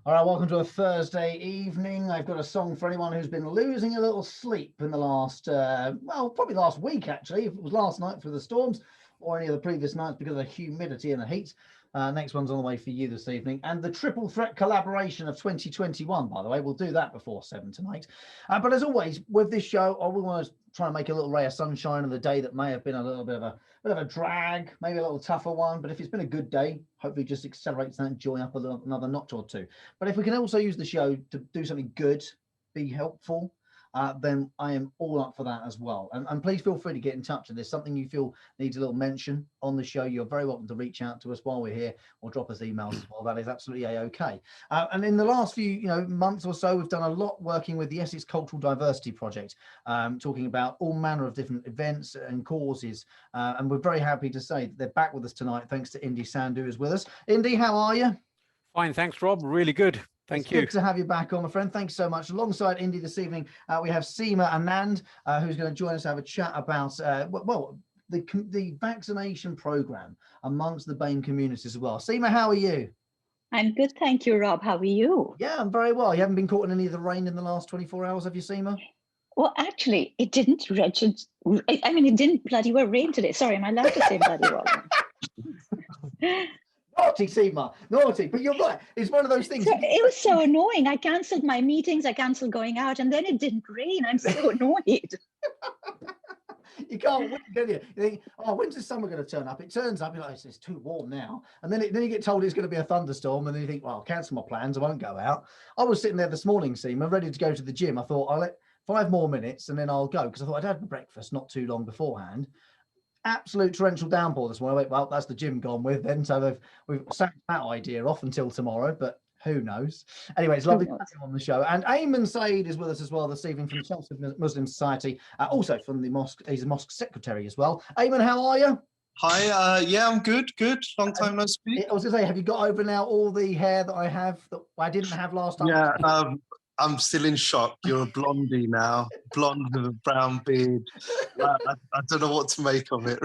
All right, welcome to a Thursday evening. I've got a song for anyone who's been losing a little sleep in the last, well, probably last week, actually. If it was last night for the storms or any of the previous nights because of the humidity and the heat. Next one's on the way for you this evening. And the triple threat collaboration of 2021, by the way. We'll do that before 7 tonight. But as always, with this show, I will want to try and make a little ray of sunshine on the day that may have been a little bit of a drag, maybe a little tougher one. But if it's been a good day, hopefully just accelerates that joy up another notch or two. But if we can also use the show to do something good, be helpful, then I am all up for that as well. And please feel free to get in touch if there's something you feel needs a little mention on the show. You're very welcome to reach out to us while we're here or drop us emails as well. That is absolutely a-okay. And in the last few months or so, we've done a lot working with the Essex Cultural Diversity Project, talking about all manner of different events and causes. And we're very happy to say that they're back with us tonight, thanks to Indi Sandhu is with us. Indi, how are you? Fine, thanks, Rob. Really good. Thank you. Good to have you back on, my friend. Thanks so much. Alongside Indi this evening, we have Seema Anand, who's going to join us to have a chat about, the vaccination program amongst the BAME communities as well. Seema, how are you? I'm good, thank you, Rob. How are you? Yeah, I'm very well. You haven't been caught in any of the rain in the last 24 hours, have you, Seema? Well, actually, it didn't register. I mean, it didn't bloody well rain today. Sorry, am I allowed to say bloody well? Naughty, Seema, naughty. But you're right. It's one of those things. So, it was so annoying. I cancelled my meetings. I cancelled going out, and then it didn't rain. I'm so annoyed. You can't win, can you? You think, oh, when's the summer going to turn up? It turns up, you're like, it's too warm now. And then you get told it's going to be a thunderstorm, and then you think, well, I'll cancel my plans. I won't go out. I was sitting there this morning, Seema, ready to go to the gym. I thought, I'll let 5 more minutes and then I'll go, because I thought I'd had breakfast not too long beforehand. Absolute torrential downpour this morning. I went, well, that's the gym gone with then. So we've sacked that idea off until tomorrow, but who knows? Anyway, it's lovely to have you on the show. And Aymen Syed is with us as well this evening from Chelmsford Muslim Society, also from the mosque. He's a mosque secretary as well. Aymen, how are you? Hi, yeah, I'm good. Long time no speak. I was going to say, have you got over now all the hair that I have that I didn't have last time? Yeah, I'm still in shock. You're a blondie now, blonde with a brown beard. I don't know what to make of it.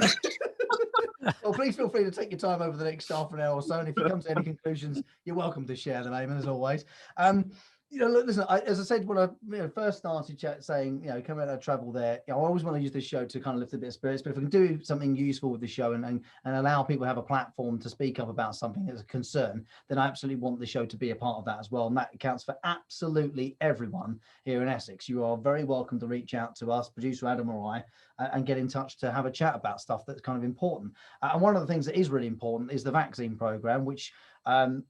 Well, please feel free to take your time over the next half an hour or so, and if you come to any conclusions, you're welcome to share them, Aymen, as always. Listen, as I said when I first started saying, coming out of travel there, I always want to use this show to kind of lift a bit of spirits, but if we can do something useful with the show and allow people to have a platform to speak up about something that's a concern, then I absolutely want the show to be a part of that as well. And that accounts for absolutely everyone here in Essex. You are very welcome to reach out to us, producer Adam or I, and get in touch to have a chat about stuff that's kind of important. And one of the things that is really important is the vaccine program, which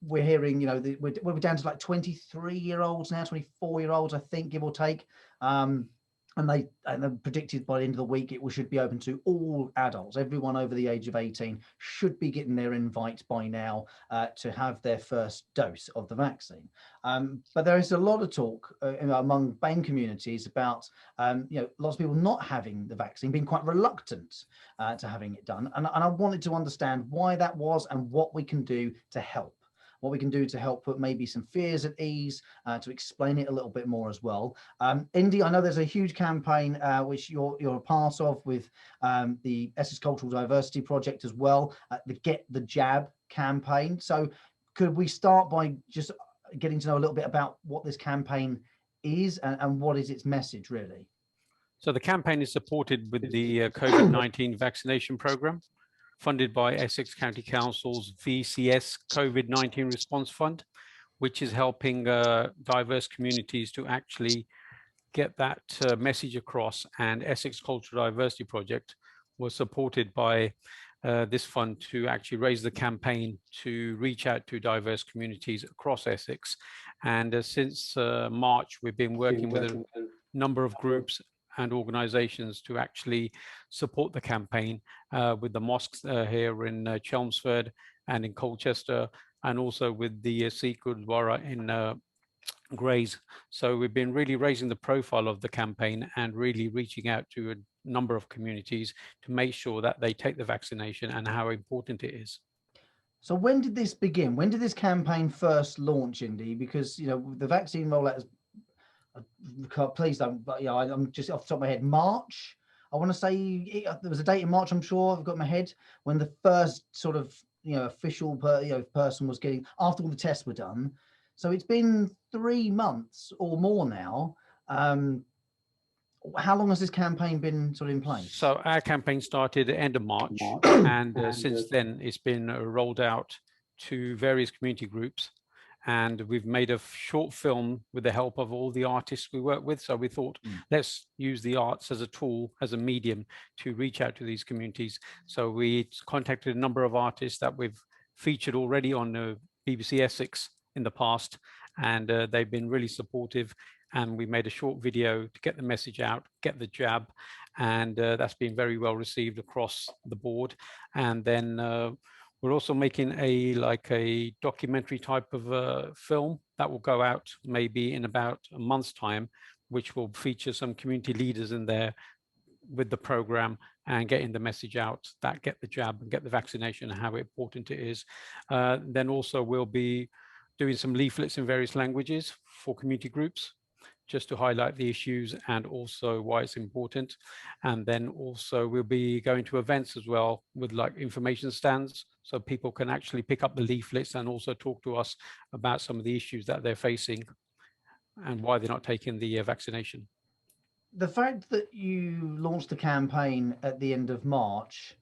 we're hearing, we're down to like 23-year-olds now, 24-year-olds, I think, give or take. And they predicted by the end of the week it should be open to all adults. Everyone over the age of 18 should be getting their invite by now to have their first dose of the vaccine. But there is a lot of talk among BAME communities about lots of people not having the vaccine, being quite reluctant to having it done. And I wanted to understand why that was and what we can do to help. What we can do to help put maybe some fears at ease, to explain it a little bit more as well. Indi, I know there's a huge campaign which you're a part of with the Essex Cultural Diversity Project as well, the Get the Jab campaign. So could we start by just getting to know a little bit about what this campaign is and what is its message really? So the campaign is supported with the COVID-19 vaccination program, funded by Essex County Council's VCS COVID-19 Response Fund, which is helping diverse communities to actually get that message across. And Essex Cultural Diversity Project was supported by this fund to actually raise the campaign to reach out to diverse communities across Essex. And since March, we've been working with a number of groups and organizations to actually support the campaign with the mosques here in Chelmsford and in Colchester, and also with the Sikh Gurdwara in Grays. So we've been really raising the profile of the campaign and really reaching out to a number of communities to make sure that they take the vaccination and how important it is. So when did this begin? When did this campaign first launch, Indi? Because the vaccine rollout is, please don't, but I'm just off the top of my head, March. I want to say there was a date in March, I'm sure I've got in my head, when the first sort of official person was getting, after all the tests were done. So it's been 3 months or more now. How long has this campaign been sort of in place? So our campaign started at the end of March, and since then it's been rolled out to various community groups. And we've made a short film with the help of all the artists we work with. So we thought, let's use the arts as a tool, as a medium to reach out to these communities. So we contacted a number of artists that we've featured already on the BBC Essex in the past, and they've been really supportive. And we made a short video to get the message out, get the jab, and that's been very well received across the board. And then we're also making a documentary type of film that will go out maybe in about a month's time, which will feature some community leaders in there with the program and getting the message out that get the jab and get the vaccination and how important it is. Then also we'll be doing some leaflets in various languages for community groups, just to highlight the issues and also why it's important. And then also we'll be going to events as well with like information stands, so people can actually pick up the leaflets and also talk to us about some of the issues that they're facing and why they're not taking the vaccination. The fact that you launched the campaign at the end of March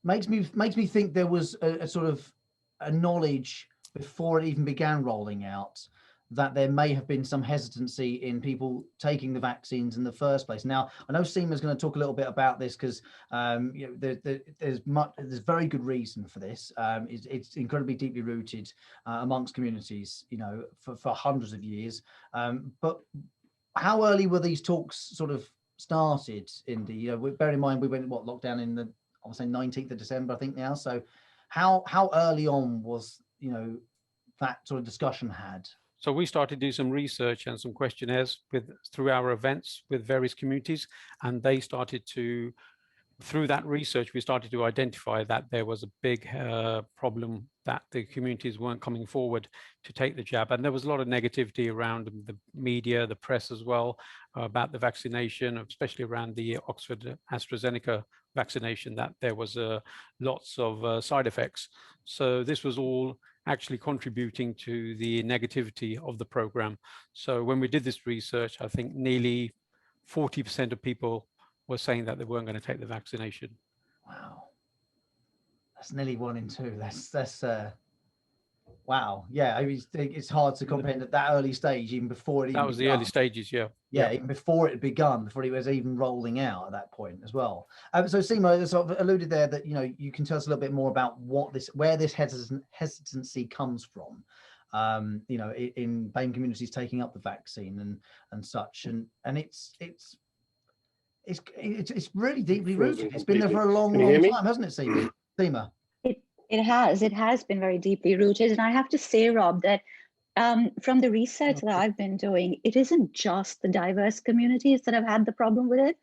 makes me think there was a sort of a knowledge before it even began rolling out that there may have been some hesitancy in people taking the vaccines in the first place. Now, I know Seema's going to talk a little bit about this because there's very good reason for this. It's incredibly deeply rooted amongst communities, for hundreds of years. But how early were these talks sort of started, Indi? Bear in mind we went lockdown in the, I would say 19th of December, I think now. So how early on was that sort of discussion had? So we started to do some research and some questionnaires through our events with various communities, and they started to, through that research, we started to identify that there was a big problem that the communities weren't coming forward to take the jab. And there was a lot of negativity around the media, the press as well, about the vaccination, especially around the Oxford AstraZeneca vaccination, that there was lots of side effects. So this was all actually contributing to the negativity of the program. So when we did this research, I think nearly 40% of people were saying that they weren't going to take the vaccination. Wow, that's nearly 1 in 2. That's wow. Yeah, I mean, it's hard to comprehend at that early stage, even before it even that was begun. the early stages. Yeah, even before it had begun, before it was even rolling out at that point as well. So Seema sort of alluded there that you can tell us a little bit more about where this hesitancy comes from. In BAME communities taking up the vaccine and such, and it's really deeply rooted. It's been there for a long time, hasn't it, Seema? It has been very deeply rooted, and I have to say, Rob, that from the research that I've been doing, it isn't just the diverse communities that have had the problem with it.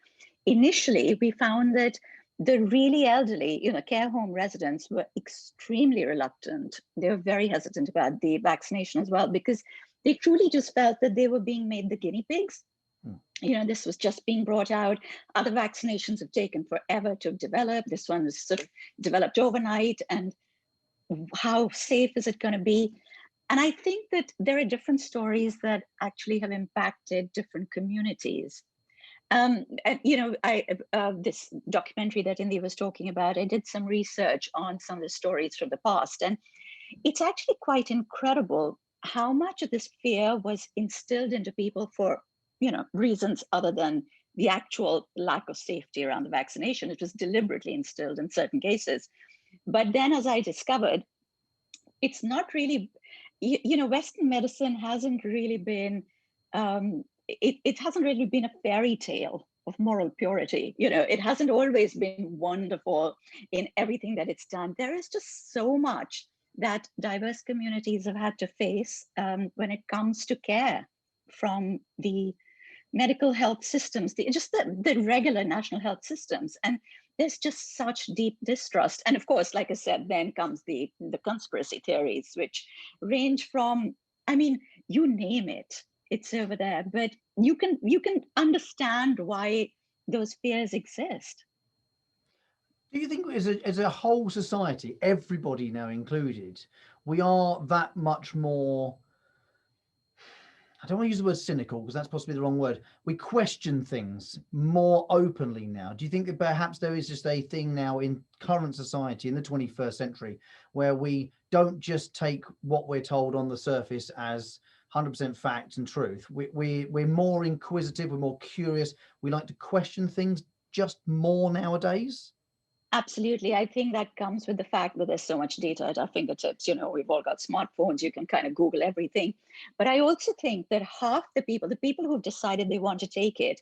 Initially, we found that the really elderly, care home residents were extremely reluctant. They were very hesitant about the vaccination as well, because they truly just felt that they were being made the guinea pigs. This was just being brought out. Other vaccinations have taken forever to develop. This one was sort of developed overnight. And how safe is it going to be? And I think that there are different stories that actually have impacted different communities. This documentary that Indi was talking about, I did some research on some of the stories from the past. And it's actually quite incredible how much of this fear was instilled into people for reasons other than the actual lack of safety around the vaccination. It was deliberately instilled in certain cases. But then, as I discovered, it's not really, Western medicine hasn't really been, it hasn't really been a fairy tale of moral purity. It hasn't always been wonderful in everything that it's done. There is just so much that diverse communities have had to face when it comes to care from the medical health systems, the regular national health systems. And there's just such deep distrust. And of course, like I said, then comes the conspiracy theories, which range from, you name it, it's over there. But you can understand why those fears exist. Do you think as a whole society, everybody now included, we are that much more, I don't want to use the word cynical because that's possibly the wrong word. We question things more openly now. Do you think that perhaps there is just a thing now in current society in the 21st century where we don't just take what we're told on the surface as 100% fact and truth? We're more inquisitive, we're more curious, we like to question things just more nowadays? Absolutely. I think that comes with the fact that there's so much data at our fingertips. You know, we've all got smartphones, you can kind of Google everything. But I also think that half the people who've decided they want to take it,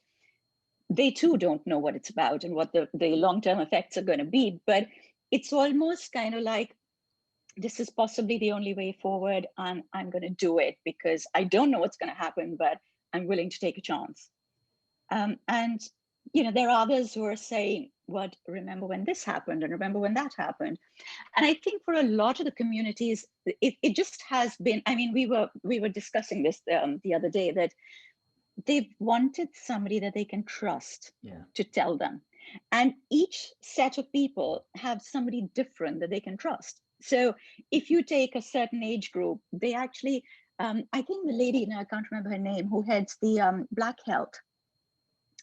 they too don't know what it's about and what the long-term effects are going to be. But it's almost kind of like, this is possibly the only way forward, and I'm going to do it because I don't know what's going to happen, but I'm willing to take a chance. And you know, there are others who are saying, what, remember when this happened and remember when that happened. And I think for a lot of the communities, it just has been, I mean, we were discussing this the other day, that they've wanted somebody that they can trust to tell them. And each set of people have somebody different that they can trust. So if you take a certain age group, they actually, I think the lady, now I can't remember her name, who heads the Black Health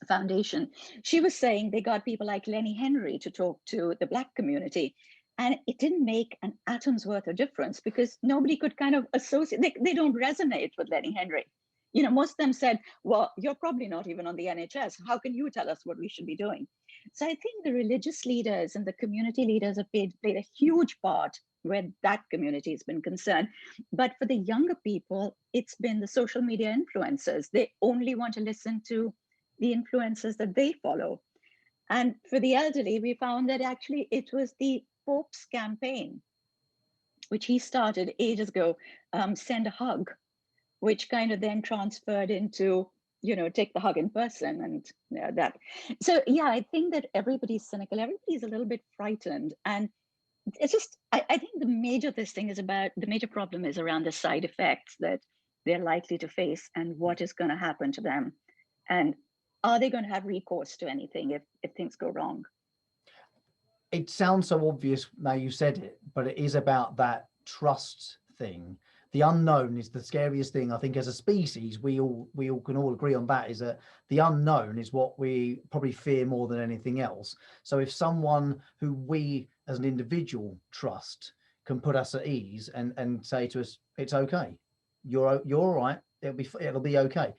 Foundation, she was saying they got people like Lenny Henry to talk to the Black community, and it didn't make an atom's worth of difference because nobody could kind of associate, they don't resonate with Lenny Henry. You know, most of them said, well, you're probably not even on the NHS. How can you tell us what we should be doing? So I think the religious leaders and the community leaders have played a huge part where that community has been concerned. But for the younger people, it's been the social media influencers. They only want to listen to the influencers that they follow. And for the elderly, we found that actually it was the Pope's campaign, which he started ages ago, Send a Hug, which kind of then transferred into, you know, take the hug in person and that. So yeah, I think that everybody's cynical, everybody's a little bit frightened. And it's just, I think the major problem is around the side effects that they're likely to face and what is going to happen to them. And are they going to have recourse to anything if things go wrong? It sounds so obvious now you said it, but it is about that trust thing. The unknown is the scariest thing. I think as a species, we all can all agree on that, is that the unknown is what we probably fear more than anything else. So if someone who we as an individual trust can put us at ease and say to us, it's okay, you're all right, it'll be okay,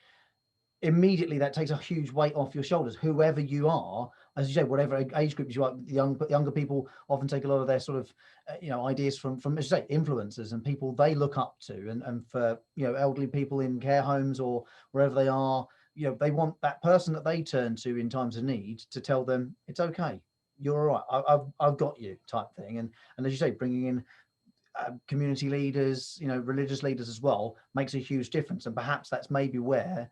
immediately that takes a huge weight off your shoulders, whoever you are. As you say, whatever age groups you are, younger people often take a lot of their sort of ideas from as you say, influencers and people they look up to, and for elderly people in care homes or wherever they are, they want that person that they turn to in times of need to tell them it's okay, you're all right, I've got you, type thing. And as you say, bringing in community leaders, religious leaders as well, makes a huge difference. And perhaps that's maybe where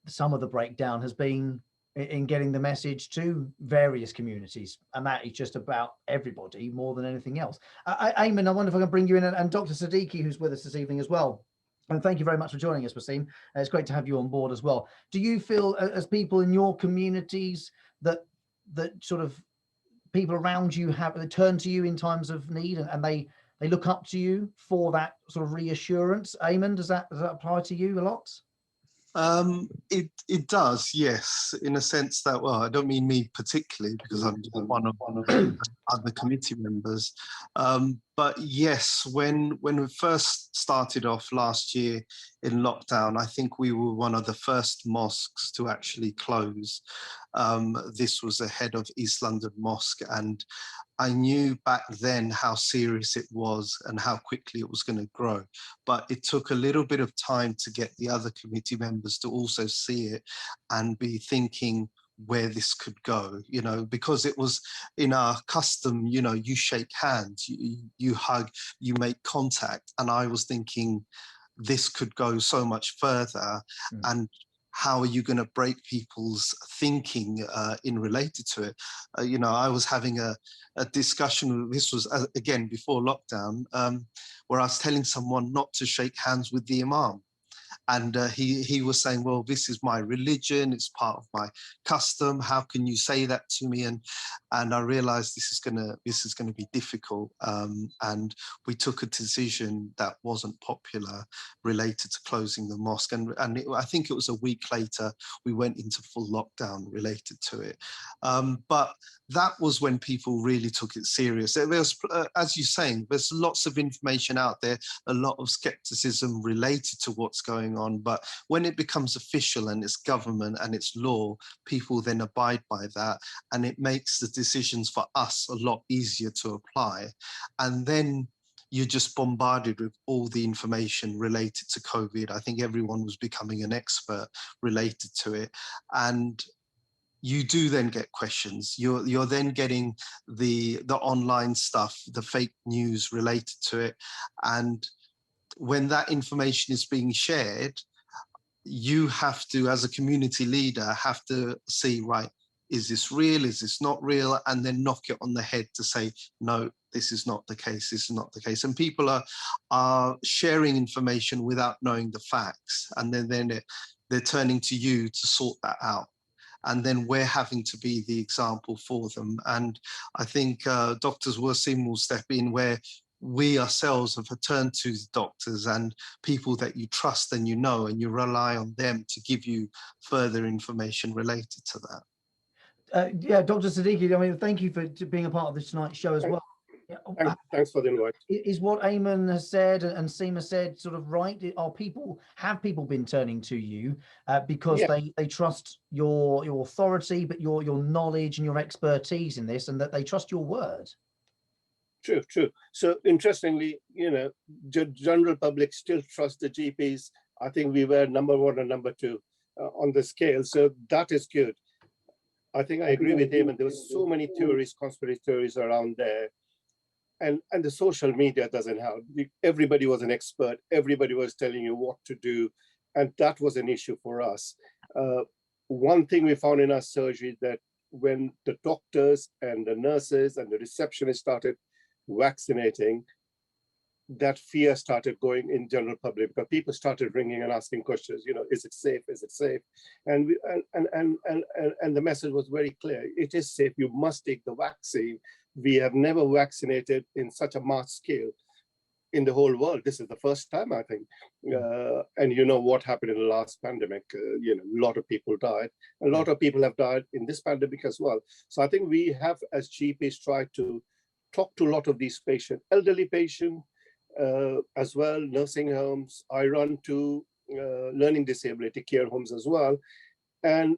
some of the breakdown has been in getting the message to various communities, and that is just about everybody more than anything else. Aymen, I wonder if I can bring you in, and Dr. Siddiqui, who's with us this evening as well. And thank you very much for joining us, Wasim. It's great to have you on board as well. Do you feel, as people in your communities, that sort of people around you they turn to you in times of need, and they look up to you for that sort of reassurance? Aymen, does that apply to you a lot? It does, yes, in a sense that, well, I don't mean me particularly because I'm one of other committee members, but yes, when we first started off last year in lockdown, I think we were one of the first mosques to actually close. This was the head of East London Mosque, and I knew back then how serious it was and how quickly it was going to grow. But it took a little bit of time to get the other committee members to also see it and be thinking where this could go, because it was in our custom, you shake hands, you hug, you make contact. And I was thinking this could go so much further. And how are you going to break people's thinking in related to it? I was having a discussion, this was again before lockdown, where I was telling someone not to shake hands with the imam. And he was saying, well, this is my religion, it's part of my custom, how can you say that to me? And I realized this is gonna be difficult. And we took a decision that wasn't popular related to closing the mosque. And I think it was a week later, we went into full lockdown related to it. But that was when people really took it serious. There was, as you're saying, there's lots of information out there, a lot of skepticism related to what's going on. But when it becomes official and it's government and it's law, people then abide by that. And it makes the decisions for us a lot easier to apply. And then you're just bombarded with all the information related to COVID. I think everyone was becoming an expert related to it. And you do then get questions. You're then getting the online stuff, the fake news related to it. And when that information is being shared, you have to, as a community leader, have to see, right, is this real? Is this not real? And then knock it on the head to say, no, this is not the case. This is not the case. And people are sharing information without knowing the facts. And then they're turning to you to sort that out. And then we're having to be the example for them. And I think Doctors Wasim will step in where we ourselves have turned to doctors and people that you trust and you know, and you rely on them to give you further information related to that. Yeah, Dr. Siddiqui, I mean, thank you for being a part of this tonight's show as well. Thanks for the invite. Is what Aymen has said and Seema said sort of right? Have people been turning to you because they trust your authority, but your knowledge and your expertise in this, and that they trust your word? True. So interestingly, general public still trust the GPs. I think we were number 1 and number 2 on the scale. So that is good. I think I agree with him. And there was so many theories, conspiracy theories around there. And the social media doesn't help. Everybody was an expert. Everybody was telling you what to do. And that was an issue for us. One thing we found in our surgery that when the doctors and the nurses and the receptionists started vaccinating, that fear started going in general public because people started ringing and asking questions, is it safe? Is it safe? And the message was very clear. It is safe. You must take the vaccine. We have never vaccinated in such a mass scale in the whole world. This is the first time, I think. And you know what happened in the last pandemic. A lot of people died. A lot of people have died in this pandemic as well. So I think we have, as GPs, tried to talk to a lot of these patients, elderly patients, as well, nursing homes. I run 2 learning disability care homes as well. And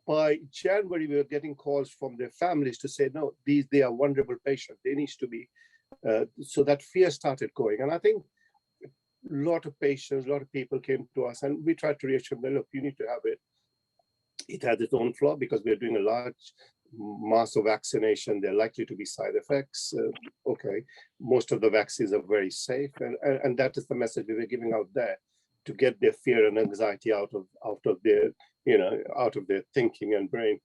by January, we were getting calls from their families to say, no, they are vulnerable patients. They need to be. So that fear started going. And I think a lot of patients, a lot of people came to us and we tried to reassure them, look, you need to have it. It has its own flaw because we're doing a large mass of vaccination. There are likely to be side effects. Okay, most of the vaccines are very safe. And that is the message we were giving out there, to get their fear and anxiety out of their thinking and brain.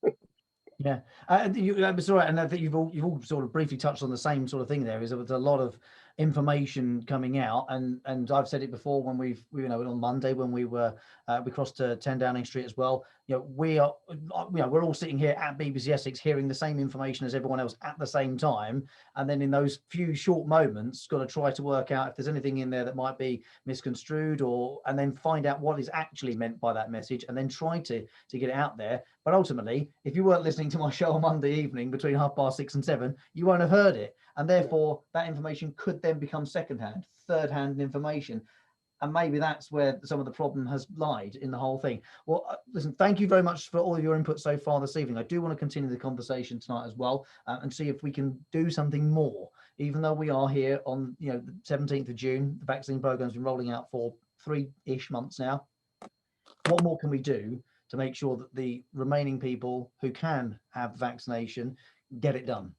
Yeah, it's all right, and I think you've all sort of briefly touched on the same sort of thing. There was a lot of information coming out, and I've said it before when on Monday when we crossed to 10 Downing Street as well. We're all sitting here at BBC Essex hearing the same information as everyone else at the same time, and then in those few short moments, got to try to work out if there's anything in there that might be misconstrued, and then find out what is actually meant by that message, and then try to get it out there. But ultimately, if you weren't listening to my show on Monday evening between 6:30 and 7, you won't have heard it, and therefore that information could then become second-hand, third-hand information. And maybe that's where some of the problem has lied in the whole thing. Well, listen, thank you very much for all of your input so far this evening. I do want to continue the conversation tonight as well, and see if we can do something more. Even though we are here on the 17th of June, the vaccine program's been rolling out for 3-ish months now. What more can we do to make sure that the remaining people who can have vaccination get it done?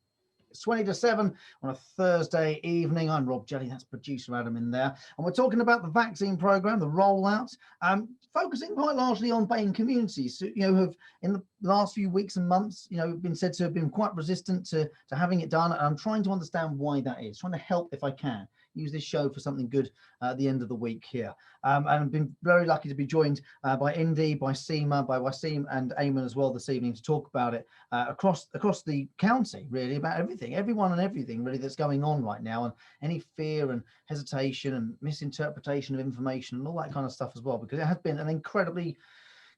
It's 20 to 7 on a Thursday evening. I'm Rob Jelly, that's producer Adam in there. And we're talking about the vaccine programme, the rollout, focusing quite largely on BAME communities who have in the last few weeks and months, you know, been said to have been quite resistant to having it done. And I'm trying to understand why that is, trying to help if I can. Use this show for something good at the end of the week here. And I've been very lucky to be joined by Indi, by Seema, by Wasim and Aymen as well this evening to talk about it across the county, really, about everything, everyone and everything really that's going on right now, and any fear and hesitation and misinterpretation of information and all that kind of stuff as well, because it has been an incredibly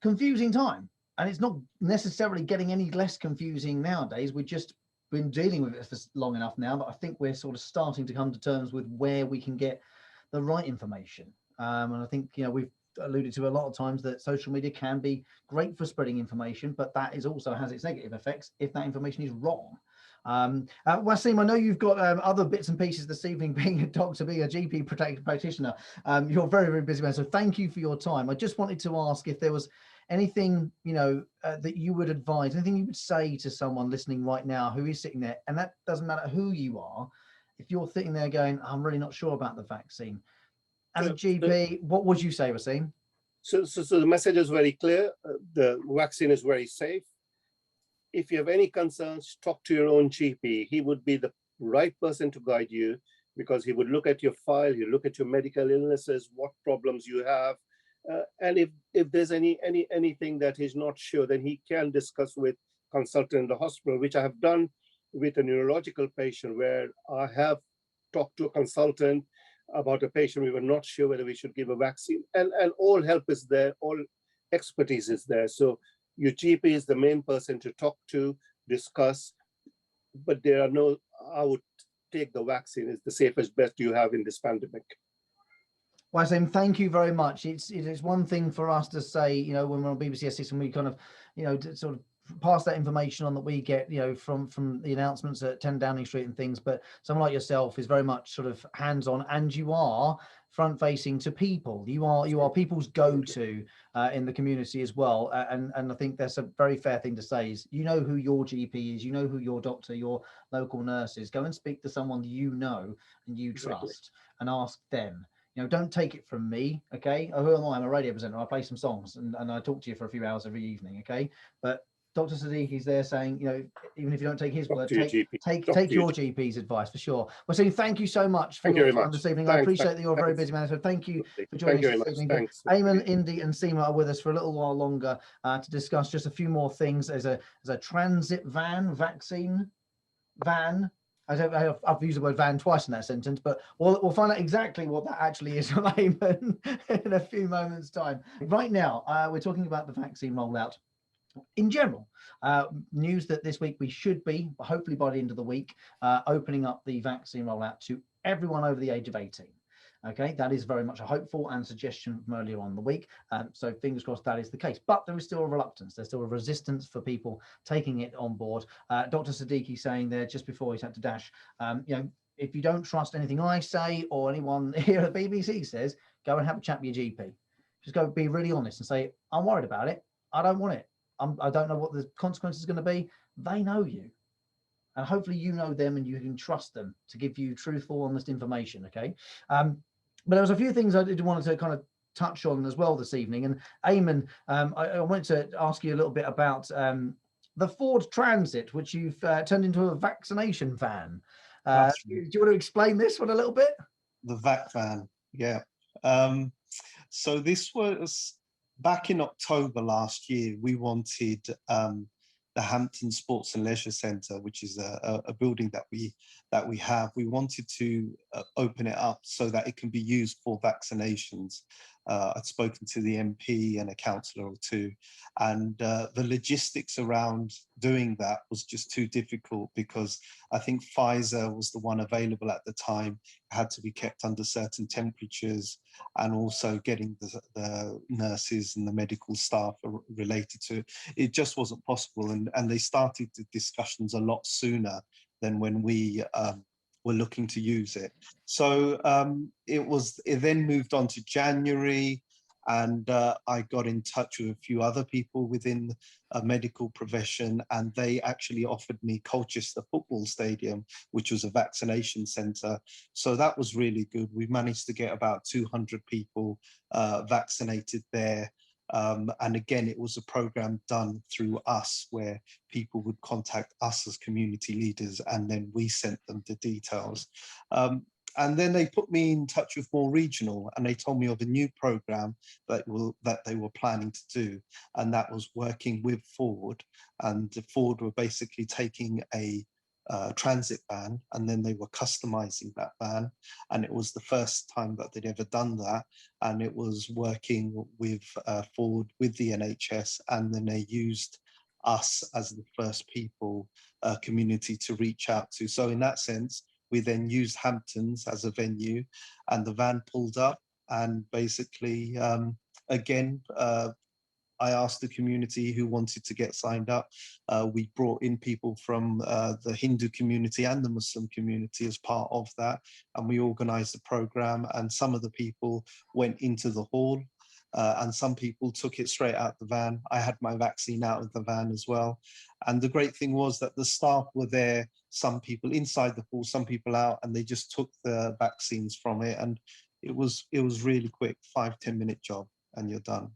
confusing time. And it's not necessarily getting any less confusing nowadays. We've just been dealing with it for long enough now, but I think we're sort of starting to come to terms with where we can get the right information. And I think, you know, we've alluded to a lot of times that social media can be great for spreading information, but that is also has its negative effects if that information is wrong. Wasim, I know you've got other bits and pieces this evening, being a doctor, being a GP practitioner. You're very, very busy man, so thank you for your time. I just wanted to ask if there was anything, you know, that you would advise, anything you would say to someone listening right now who is sitting there, and that doesn't matter who you are, if you're sitting there going, I'm really not sure about the vaccine. As a GP, what would you say, Wasim? So the message is very clear. The vaccine is very safe. If you have any concerns, talk to your own GP. He would be the right person to guide you, because he would look at your file, he'll look at your medical illnesses, what problems you have. And if there's anything that he's not sure, then he can discuss with consultant in the hospital, which I have done with a neurological patient, where I have talked to a consultant about a patient. We were not sure whether we should give a vaccine, and all help is there, all expertise is there. So your GP is the main person to talk to, discuss, but there are no, I would take the vaccine. It's the safest bet you have in this pandemic. Wasim, thank you very much. It is one thing for us to say, you know, when we're on BBC Essex and we kind of, you know, sort of pass that information on that we get, you know, from the announcements at 10 Downing Street and things, but someone like yourself is very much sort of hands-on, and you are front-facing to people. You are people's go-to in the community as well, and I think that's a very fair thing to say. Is, you know who your GP is, you know who your doctor, your local nurse is. Go and speak to someone you know and you trust, and ask them. You know, don't take it from me, okay? Who am I? I'm a radio presenter. I play some songs and I talk to you for a few hours every evening, okay? But Dr. Siddiqui's there saying, you know, even if you don't take his word, take your GP's advice for sure. Well, so thank you so much for your time this evening. Thanks, I appreciate that you're a very busy man, so thank you for joining us this evening. Aymen, Indi and Seema are with us for a little while longer to discuss just a few more things. There's a transit van, vaccine van. I've used the word van twice in that sentence, but we'll find out exactly what that actually is from Aymen in a few moments' time. Right now, we're talking about the vaccine rollout in general. News that this week we should be, hopefully by the end of the week, opening up the vaccine rollout to everyone over the age of 18. Okay, that is very much a hopeful and suggestion from earlier on in the week. So fingers crossed that is the case. But there is still a reluctance. There's still a resistance for people taking it on board. Dr. Siddiqui saying there just before he's had to dash, you know, if you don't trust anything I say or anyone here at the BBC says, go and have a chat with your GP. Just go be really honest and say, I'm worried about it. I don't want it. I don't know what the consequences are going to be. They know you. And hopefully you know them and you can trust them to give you truthful, honest information, okay? But there was a few things I did want to kind of touch on as well this evening. And Aymen, I wanted to ask you a little bit about the Ford Transit, which you've turned into a vaccination van. Do you want to explain this one a little bit? The Vac van, yeah. So this was back in October last year. We wanted the Hampton Sports and Leisure Centre, which is a building that we have. We wanted to open it up so that it can be used for vaccinations. I'd spoken to the MP and a councillor or two, and the logistics around doing that was just too difficult, because I think Pfizer was the one available at the time. It had to be kept under certain temperatures, and also getting the nurses and the medical staff related to it. It just wasn't possible, and they started the discussions a lot sooner than when we were looking to use it. So it then moved on to January, and I got in touch with a few other people within a medical profession, and they actually offered me Colchester Football Stadium, which was a vaccination centre. So that was really good. We managed to get about 200 people vaccinated there. And again, it was a program done through us where people would contact us as community leaders, and then we sent them the details. And then they put me in touch with more regional, and they told me of a new program that they were planning to do, and that was working with Ford. And Ford were basically taking a transit van, and then they were customizing that van, and it was the first time that they'd ever done that, and it was working with Ford, with the NHS, and then they used us as the first people, community to reach out to. So in that sense, we then used Hamptons as a venue, and the van pulled up, and basically, again, I asked the community who wanted to get signed up. We brought in people from the Hindu community and the Muslim community as part of that, and we organized the program, and some of the people went into the hall, and some people took it straight out the van. I had my vaccine out of the van as well. And the great thing was that the staff were there, some people inside the hall, some people out, and they just took the vaccines from it. And it was really quick, 5-10 minute job, and you're done.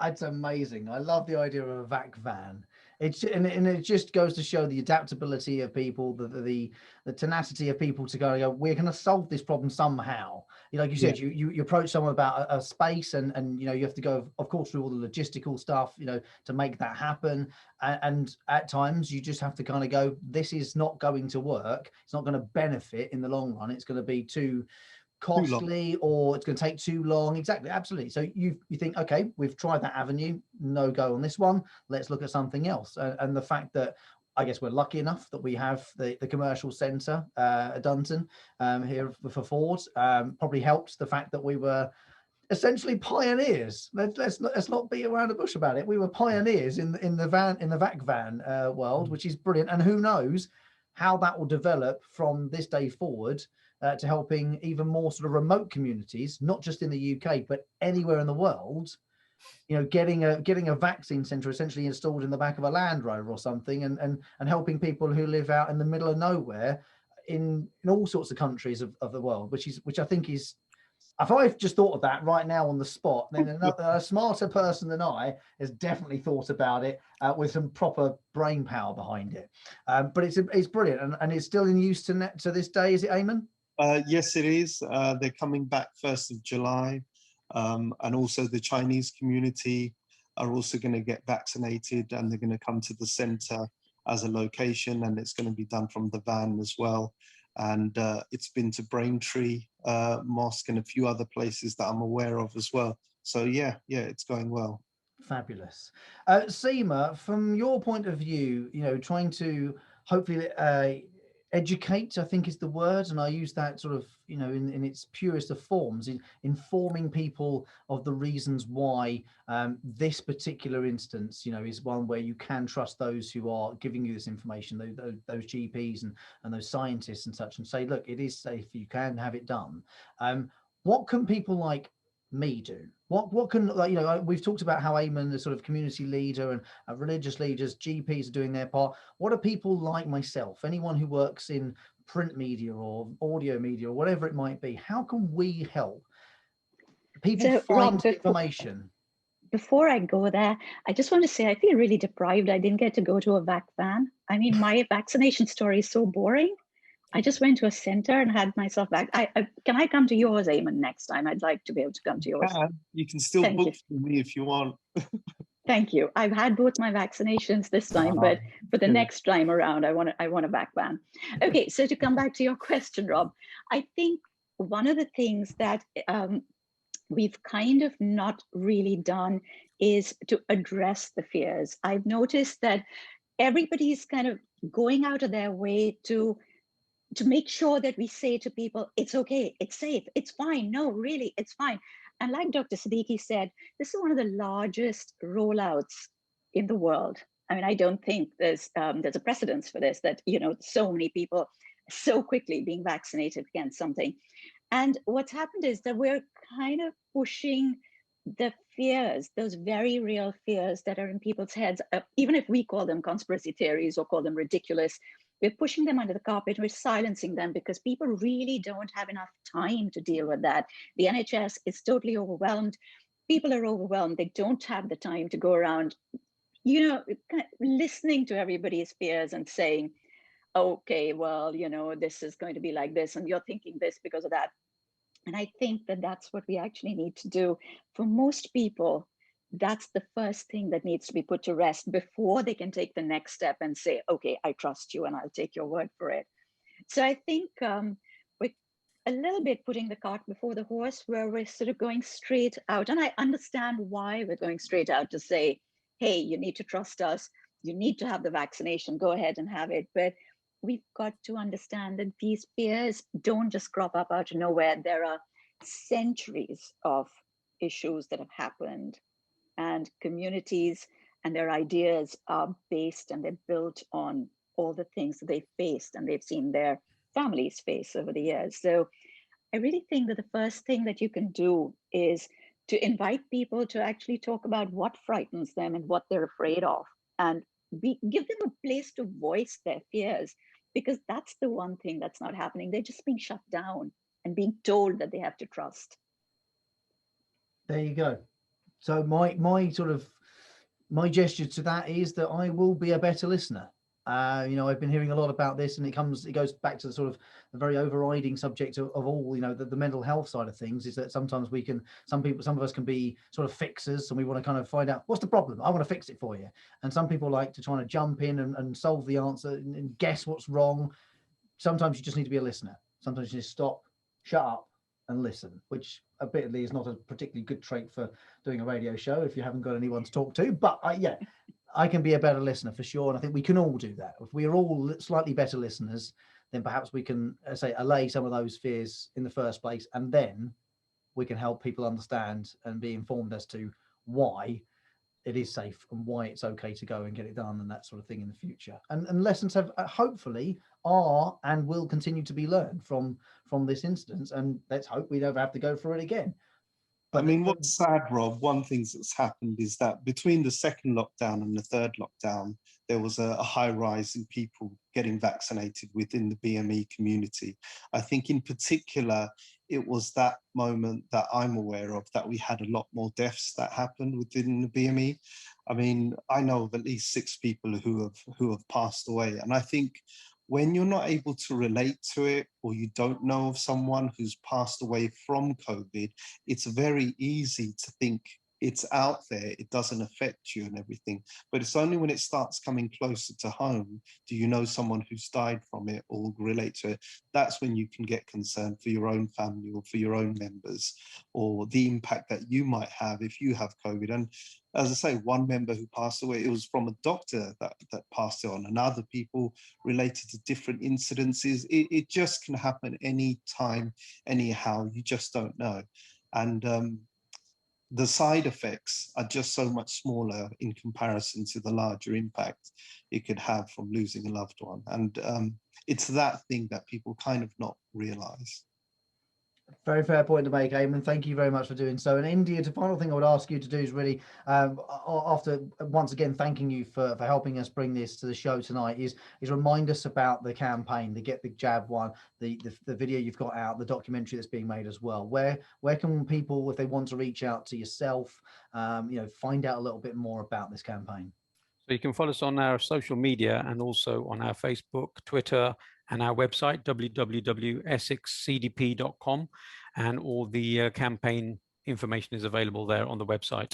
That's amazing. I love the idea of a vac van. And it just goes to show the adaptability of people, the tenacity of people to go, we're going to solve this problem somehow. Like you said, you approach someone about a space, and you have to go, of course, through all the logistical stuff, to make that happen. And at times you just have to kind of go, this is not going to work. It's not going to benefit in the long run. It's going to be too costly, or it's going to take too long. Exactly, absolutely. So you think, okay, we've tried that avenue, no go on this one, let's look at something else. And the fact that I guess we're lucky enough that we have the commercial centre at Dunton here for Ford, probably helped the fact that we were essentially pioneers. Let's not beat around the bush about it. We were pioneers in the vac van world, which is brilliant. And who knows how that will develop from this day forward, to helping even more sort of remote communities, not just in the UK, but anywhere in the world, getting a vaccine centre essentially installed in the back of a Land Rover or something, and helping people who live out in the middle of nowhere in all sorts of countries of the world, which I think is, if I've just thought of that right now on the spot, then a smarter person than I has definitely thought about it with some proper brain power behind it. But it's brilliant, and it's still in use to this day, is it, Aymen? Yes, it is. They're coming back 1st of July. And also the Chinese community are also going to get vaccinated, and they're going to come to the centre as a location, and it's going to be done from the van as well. And it's been to Braintree Mosque and a few other places that I'm aware of as well. So yeah, it's going well. Fabulous. Seema, from your point of view, trying to hopefully educate, I think is the word, and I use that sort of, in its purest of forms, in informing people of the reasons why this particular instance, is one where you can trust those who are giving you this information, those GPs and those scientists and such, and say, look, it is safe, you can have it done. What can people like me do? What can, we've talked about how Aymen, the sort of community leader, and religious leaders, GPs are doing their part. What are people like myself, anyone who works in print media or audio media or whatever it might be, how can we help people find information? Before I go there, I just want to say I feel really deprived. I didn't get to go to a vac van. I mean, my vaccination story is so boring. I just went to a center and had myself back. Can I come to yours, Aymen, next time? I'd like to be able to come to yours. You can still book for me if you want. Thank you. I've had both my vaccinations this time, but for the next time around, I want a vac van. Okay, so to come back to your question, Rob, I think one of the things that we've kind of not really done is to address the fears. I've noticed that everybody's kind of going out of their way to make sure that we say to people, it's okay, it's safe, it's fine. No, really, it's fine. And like Dr. Siddiqui said, this is one of the largest rollouts in the world. I mean, I don't think there's a precedence for this, that, so many people so quickly being vaccinated against something. And what's happened is that we're kind of pushing the fears, those very real fears that are in people's heads, even if we call them conspiracy theories or call them ridiculous, we're pushing them under the carpet, we're silencing them because people really don't have enough time to deal with that. The NHS is totally overwhelmed. people are overwhelmed. They don't have the time to go around, listening to everybody's fears and saying, okay, well, this is going to be like this, and you're thinking this because of that. And I think that that's what we actually need to do. For most people, that's the first thing that needs to be put to rest before they can take the next step and say, okay, I trust you and I'll take your word for it. So I think we're a little bit putting the cart before the horse, where we're sort of going straight out. And I understand why we're going straight out to say, hey, you need to trust us. You need to have the vaccination. Go ahead and have it. But we've got to understand that these fears don't just crop up out of nowhere. There are centuries of issues that have happened, and communities and their ideas are based and they're built on all the things that they've faced and they've seen their families face over the years. So I really think that the first thing that you can do is to invite people to actually talk about what frightens them and what they're afraid of, and give them a place to voice their fears, because that's the one thing that's not happening. They're just being shut down and being told that they have to trust. There you go. So my gesture to that is that I will be a better listener. I've been hearing a lot about this, and it goes back to the sort of the very overriding subject of all, the mental health side of things, is that sometimes some of us can be sort of fixers, and we want to kind of find out what's the problem. I want to fix it for you. And some people like to try to jump in and solve the answer and guess what's wrong. Sometimes you just need to be a listener. Sometimes you just stop, shut up, and listen, which admittedly is not a particularly good trait for doing a radio show if you haven't got anyone to talk to. But I can be a better listener for sure, and I think we can all do that. If we are all slightly better listeners, then perhaps we can allay some of those fears in the first place, and then we can help people understand and be informed as to why it is safe and why it's okay to go and get it done and that sort of thing in the future. And lessons have hopefully are and will continue to be learned from this incident, and let's hope we never have to go through it again. But I mean, what's sad, Rob, one thing that's happened is that between the second lockdown and the third lockdown, there was a high rise in people getting vaccinated within the BME community. I think in particular, it was that moment that I'm aware of that we had a lot more deaths that happened within the BME. I mean, I know of at least 6 people who have passed away. And I think when you're not able to relate to it, or you don't know of someone who's passed away from COVID, it's very easy to think it's out there, it doesn't affect you and everything. But it's only when it starts coming closer to home, do you know someone who's died from it or relate to it? That's when you can get concerned for your own family or for your own members, or the impact that you might have if you have COVID. And as I say, one member who passed away, it was from a doctor that passed it on, and other people related to different incidences. It just can happen any time, anyhow, you just don't know. And the side effects are just so much smaller in comparison to the larger impact it could have from losing a loved one. And it's that thing that people kind of not realize. Very fair point to make, Aymen. Thank you very much for doing so. And India, the final thing I would ask you to do is really, after once again thanking you for helping us bring this to the show tonight, is remind us about the campaign, the Get the Jab one, the video you've got out, the documentary that's being made as well. Where can people, if they want to reach out to yourself, find out a little bit more about this campaign? So you can follow us on our social media and also on our Facebook, Twitter, and our website, www.essexcdp.com, and all the campaign information is available there on the website.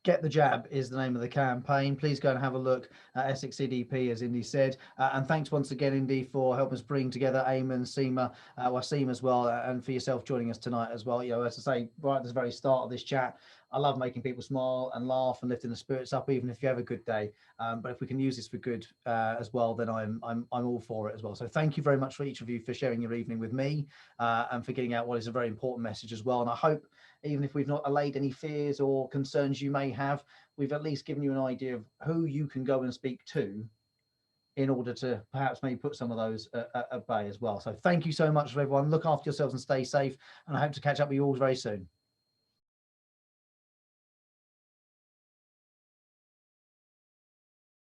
Get the Jab is the name of the campaign. Please go and have a look at Essex CDP, as Indi said. And thanks once again, Indi, for helping us bring together Aymen, Seema, Wasim as well, and for yourself joining us tonight as well. As I say, right at the very start of this chat, I love making people smile and laugh and lifting the spirits up, even if you have a good day. But if we can use this for good as well, then I'm all for it as well. So thank you very much for each of you for sharing your evening with me and for getting out what is a very important message as well. And I hope, even if we've not allayed any fears or concerns you may have, we've at least given you an idea of who you can go and speak to in order to perhaps maybe put some of those at bay as well. So thank you so much for everyone. Look after yourselves and stay safe. And I hope to catch up with you all very soon.